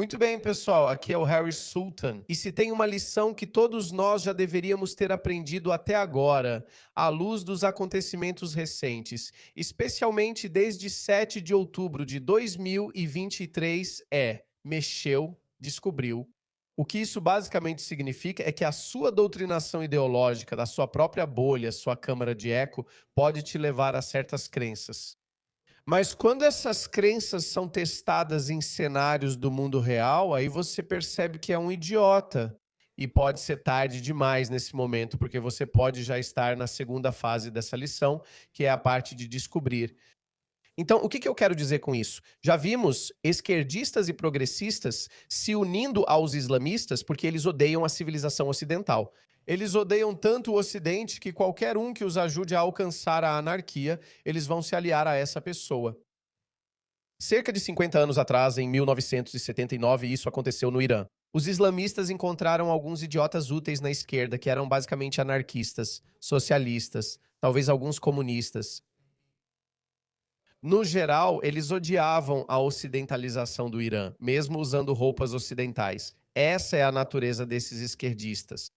Muito bem, pessoal. Aqui é o Harry Sultan. E se tem uma lição que todos nós já deveríamos ter aprendido até agora, à luz dos acontecimentos recentes, especialmente desde 7 de outubro de 2023, mexeu, descobriu. O que isso basicamente significa é que a sua doutrinação ideológica, da sua própria bolha, sua câmara de eco, pode te levar a certas crenças. Mas quando essas crenças são testadas em cenários do mundo real, aí você percebe que é um idiota. E pode ser tarde demais nesse momento, porque você pode já estar na segunda fase dessa lição, que é a parte de descobrir. Então, o que eu quero dizer com isso? Já vimos esquerdistas e progressistas se unindo aos islamistas porque eles odeiam a civilização ocidental. Eles odeiam tanto o Ocidente que qualquer um que os ajude a alcançar a anarquia, eles vão se aliar a essa pessoa. Cerca de 50 anos atrás, em 1979, isso aconteceu no Irã. Os islamistas encontraram alguns idiotas úteis na esquerda que eram basicamente anarquistas, socialistas, talvez alguns comunistas. No geral, eles odiavam a ocidentalização do Irã, mesmo usando roupas ocidentais. Essa é a natureza desses esquerdistas.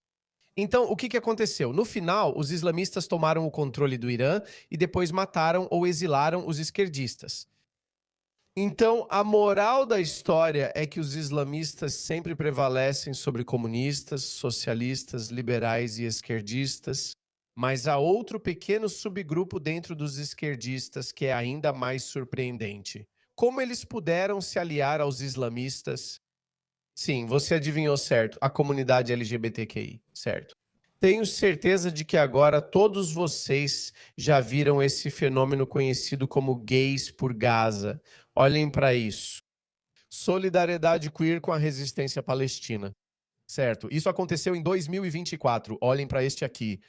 Então, o que aconteceu? No final, os islamistas tomaram o controle do Irã e depois mataram ou exilaram os esquerdistas. Então, a moral da história é que os islamistas sempre prevalecem sobre comunistas, socialistas, liberais e esquerdistas, mas há outro pequeno subgrupo dentro dos esquerdistas que é ainda mais surpreendente. Como eles puderam se aliar aos islamistas? Sim, você adivinhou certo, a comunidade LGBTQI, certo? Tenho certeza de que agora todos vocês já viram esse fenômeno conhecido como gays por Gaza. Olhem para isso. Solidariedade queer com a resistência palestina. Certo, isso aconteceu em 2024. Olhem para este aqui.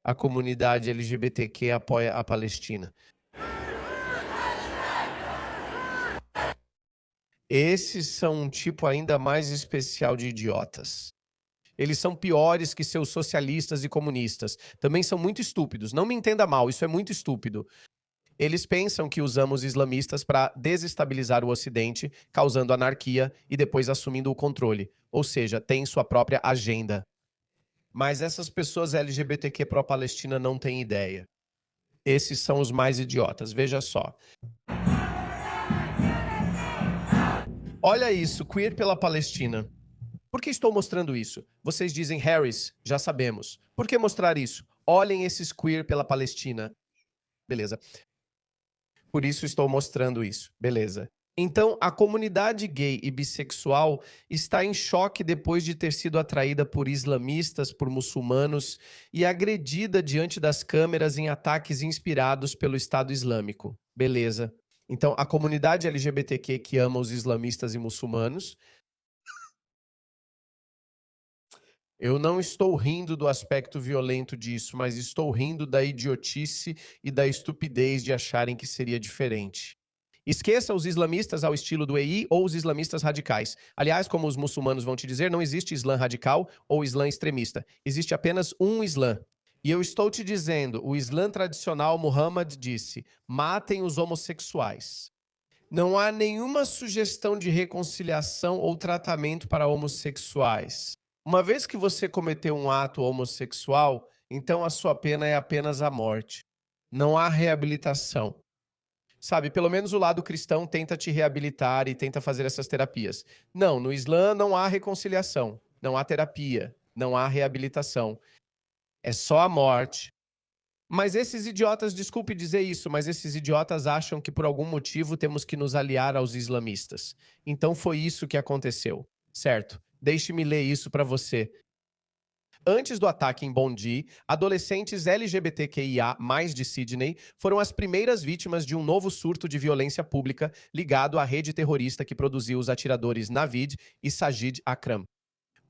A comunidade LGBTQ apoia a Palestina. Esses são um tipo ainda mais especial de idiotas. Eles são piores que seus socialistas e comunistas. Também são muito estúpidos. Não me entenda mal, isso é muito estúpido. Eles pensam que usamos islamistas para desestabilizar o Ocidente, causando anarquia e depois assumindo o controle. Ou seja, têm sua própria agenda. Mas essas pessoas LGBTQ pró-Palestina não têm ideia. Esses são os mais idiotas, veja só. Olha isso, queer pela Palestina. Por que estou mostrando isso? Vocês dizem, Harris, já sabemos. Por que mostrar isso? Olhem esses queer pela Palestina. Beleza. Por isso estou mostrando isso. Beleza. Então, a comunidade gay e bissexual está em choque depois de ter sido atraída por islamistas, por muçulmanos e agredida diante das câmeras em ataques inspirados pelo Estado Islâmico. Beleza. Então, a comunidade LGBTQ que ama os islamistas e muçulmanos. Eu não estou rindo do aspecto violento disso, mas estou rindo da idiotice e da estupidez de acharem que seria diferente. Esqueça os islamistas ao estilo do EI ou os islamistas radicais. Aliás, como os muçulmanos vão te dizer, não existe islã radical ou islã extremista. Existe apenas um islã. E eu estou te dizendo, o islã tradicional Muhammad disse, matem os homossexuais. Não há nenhuma sugestão de reconciliação ou tratamento para homossexuais. Uma vez que você cometeu um ato homossexual, então a sua pena é apenas a morte. Não há reabilitação. Sabe, pelo menos o lado cristão tenta te reabilitar e tenta fazer essas terapias. Não, no Islã não há reconciliação, não há terapia, não há reabilitação. É só a morte. Mas esses idiotas, desculpe dizer isso, mas esses idiotas acham que por algum motivo temos que nos aliar aos islamistas. Então foi isso que aconteceu, certo? Deixe-me ler isso para você. Antes do ataque em Bondi, adolescentes LGBTQIA+, de Sydney, foram as primeiras vítimas de um novo surto de violência pública ligado à rede terrorista que produziu os atiradores Navid e Sajid Akram.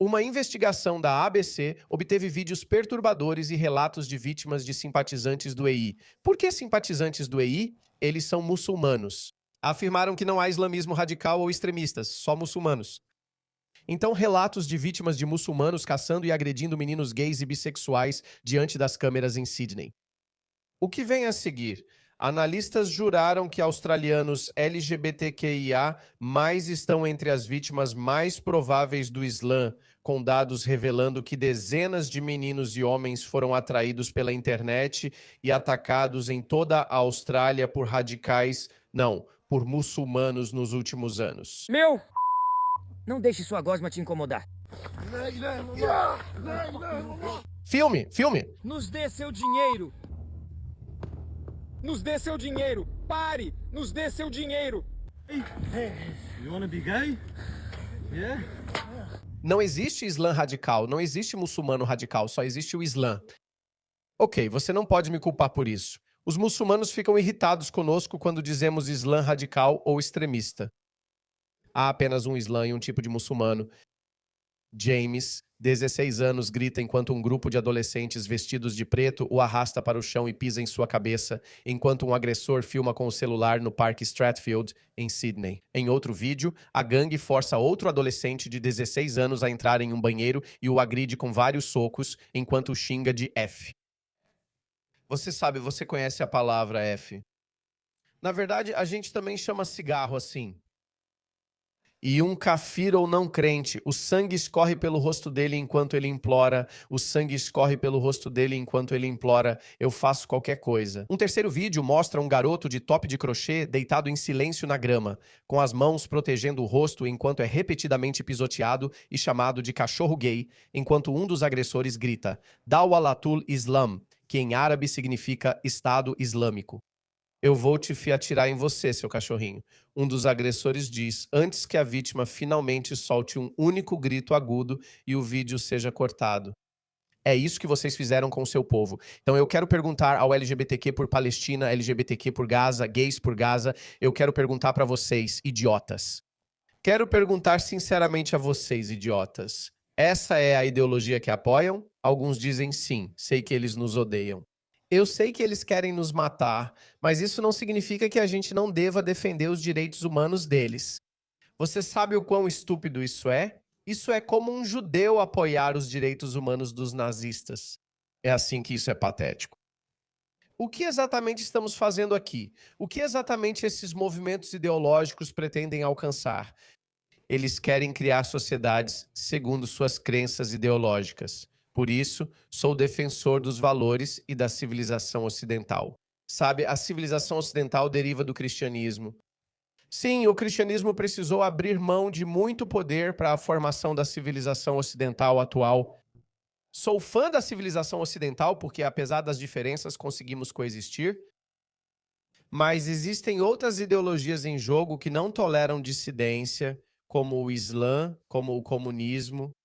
Uma investigação da ABC obteve vídeos perturbadores e relatos de vítimas de simpatizantes do EI. Por que simpatizantes do EI? Eles são muçulmanos. Afirmaram que não há islamismo radical ou extremistas, só muçulmanos. Então, relatos de vítimas de muçulmanos caçando e agredindo meninos gays e bissexuais diante das câmeras em Sydney. O que vem a seguir? Analistas juraram que australianos LGBTQIA mais estão entre as vítimas mais prováveis do Islã, com dados revelando que dezenas de meninos e homens foram atraídos pela internet e atacados em toda a Austrália por radicais, não, por muçulmanos nos últimos anos. Meu! Não deixe sua gosma te incomodar. Filme! Nos dê seu dinheiro! Nos dê seu dinheiro! Pare! Nos dê seu dinheiro! You wanna be gay? Yeah? Não existe Islã radical, não existe muçulmano radical, só existe o Islã. Ok, você não pode me culpar por isso. Os muçulmanos ficam irritados conosco quando dizemos Islã radical ou extremista. Há apenas um Islã e um tipo de muçulmano. James, 16 anos, grita enquanto um grupo de adolescentes vestidos de preto o arrasta para o chão e pisa em sua cabeça, enquanto um agressor filma com o celular no Parque Stratfield, em Sydney. Em outro vídeo, a gangue força outro adolescente de 16 anos a entrar em um banheiro e o agride com vários socos, enquanto o xinga de F. Você sabe, você conhece a palavra F. Na verdade, a gente também chama cigarro assim. E um kafir ou não crente, o sangue escorre pelo rosto dele enquanto ele implora, o sangue escorre pelo rosto dele enquanto ele implora, eu faço qualquer coisa. Um terceiro vídeo mostra um garoto de top de crochê deitado em silêncio na grama, com as mãos protegendo o rosto enquanto é repetidamente pisoteado e chamado de cachorro gay, enquanto um dos agressores grita, Dawlatul Islam, que em árabe significa Estado Islâmico. Eu vou te atirar em você, seu cachorrinho. Um dos agressores diz, antes que a vítima finalmente solte um único grito agudo e o vídeo seja cortado. É isso que vocês fizeram com o seu povo. Então eu quero perguntar ao LGBTQ por Palestina, LGBTQ por Gaza, gays por Gaza, eu quero perguntar para vocês, idiotas. Quero perguntar sinceramente a vocês, idiotas. Essa é a ideologia que apoiam? Alguns dizem sim, sei que eles nos odeiam. Eu sei que eles querem nos matar, mas isso não significa que a gente não deva defender os direitos humanos deles. Você sabe o quão estúpido isso é? Isso é como um judeu apoiar os direitos humanos dos nazistas. É assim que isso é patético. O que exatamente estamos fazendo aqui? O que exatamente esses movimentos ideológicos pretendem alcançar? Eles querem criar sociedades segundo suas crenças ideológicas. Por isso, sou defensor dos valores e da civilização ocidental. Sabe, a civilização ocidental deriva do cristianismo. Sim, o cristianismo precisou abrir mão de muito poder para a formação da civilização ocidental atual. Sou fã da civilização ocidental porque, apesar das diferenças, conseguimos coexistir. Mas existem outras ideologias em jogo que não toleram dissidência, como o Islã, como o comunismo.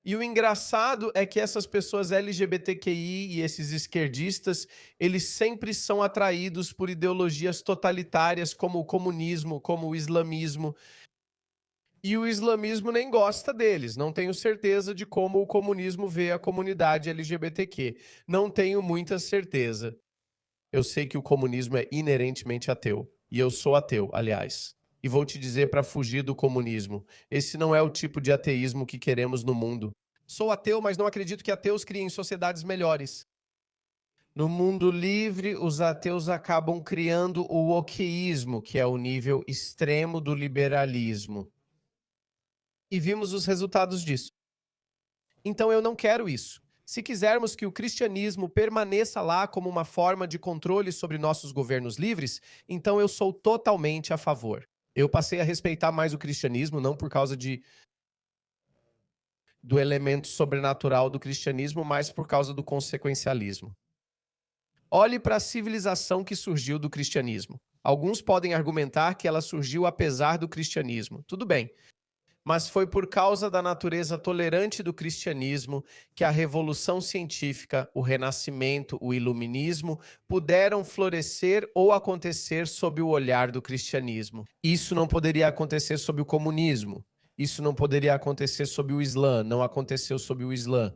E o engraçado é que essas pessoas LGBTQI e esses esquerdistas, eles sempre são atraídos por ideologias totalitárias como o comunismo, como o islamismo. E o islamismo nem gosta deles. Não tenho certeza de como o comunismo vê a comunidade LGBTQ. Não tenho muita certeza. Eu sei que o comunismo é inerentemente ateu. E eu sou ateu, aliás. E vou te dizer para fugir do comunismo. Esse não é o tipo de ateísmo que queremos no mundo. Sou ateu, mas não acredito que ateus criem sociedades melhores. No mundo livre, os ateus acabam criando o wokeísmo, que é o nível extremo do liberalismo. E vimos os resultados disso. Então eu não quero isso. Se quisermos que o cristianismo permaneça lá como uma forma de controle sobre nossos governos livres, então eu sou totalmente a favor. Eu passei a respeitar mais o cristianismo, não por causa do elemento sobrenatural do cristianismo, mas por causa do consequencialismo. Olhe para a civilização que surgiu do cristianismo. Alguns podem argumentar que ela surgiu apesar do cristianismo. Tudo bem. Mas foi por causa da natureza tolerante do cristianismo que a revolução científica, o renascimento, o iluminismo puderam florescer ou acontecer sob o olhar do cristianismo. Isso não poderia acontecer sob o comunismo. Isso não poderia acontecer sob o Islã. Não aconteceu sob o Islã.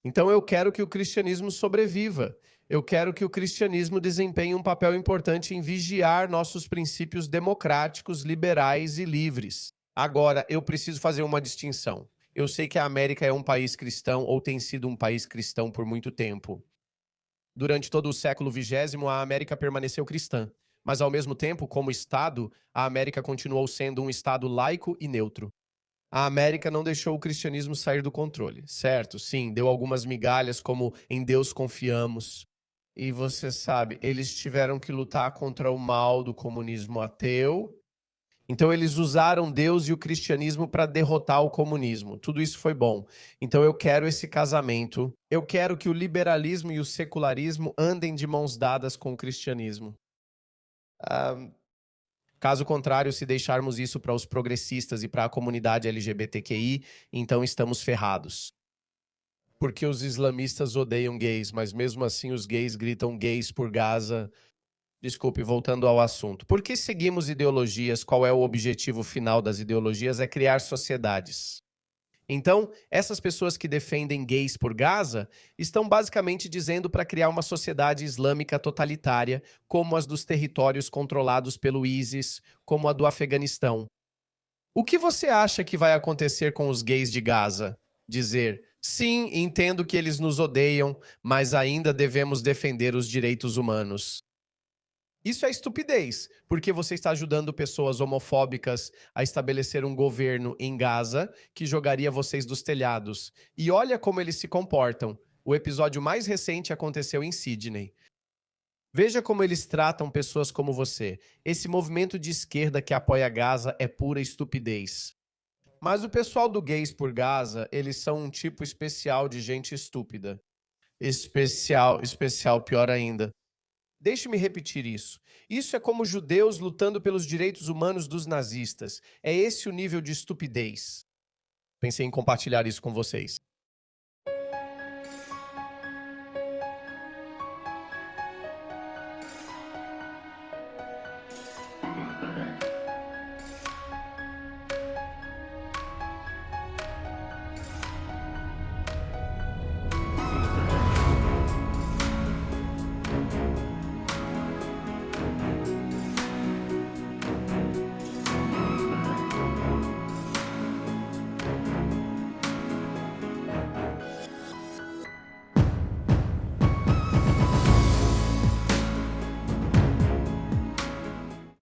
Então eu quero que o cristianismo sobreviva. Eu quero que o cristianismo desempenhe um papel importante em vigiar nossos princípios democráticos, liberais e livres. Agora, eu preciso fazer uma distinção. Eu sei que a América é um país cristão ou tem sido um país cristão por muito tempo. Durante todo o século XX, a América permaneceu cristã. Mas, ao mesmo tempo, como Estado, a América continuou sendo um Estado laico e neutro. A América não deixou o cristianismo sair do controle. Certo, sim, deu algumas migalhas como "em Deus confiamos". E você sabe, eles tiveram que lutar contra o mal do comunismo ateu. Então eles usaram Deus e o cristianismo para derrotar o comunismo. Tudo isso foi bom. Então eu quero esse casamento. Eu quero que o liberalismo e o secularismo andem de mãos dadas com o cristianismo. Caso contrário, se deixarmos isso para os progressistas e para a comunidade LGBTQI, então estamos ferrados. Porque os islamistas odeiam gays, mas mesmo assim os gays gritam gays por Gaza. Desculpe, voltando ao assunto. Por que seguimos ideologias? Qual é o objetivo final das ideologias? É criar sociedades. Então, essas pessoas que defendem gays por Gaza estão basicamente dizendo para criar uma sociedade islâmica totalitária, como as dos territórios controlados pelo ISIS, como a do Afeganistão. O que você acha que vai acontecer com os gays de Gaza? Dizer, sim, entendo que eles nos odeiam, mas ainda devemos defender os direitos humanos. Isso é estupidez, porque você está ajudando pessoas homofóbicas a estabelecer um governo em Gaza que jogaria vocês dos telhados. E olha como eles se comportam. O episódio mais recente aconteceu em Sydney. Veja como eles tratam pessoas como você. Esse movimento de esquerda que apoia Gaza é pura estupidez. Mas o pessoal do Gays por Gaza, eles são um tipo especial de gente estúpida. Especial, pior ainda. Deixe-me repetir isso. Isso é como judeus lutando pelos direitos humanos dos nazistas. É esse o nível de estupidez. Pensei em compartilhar isso com vocês.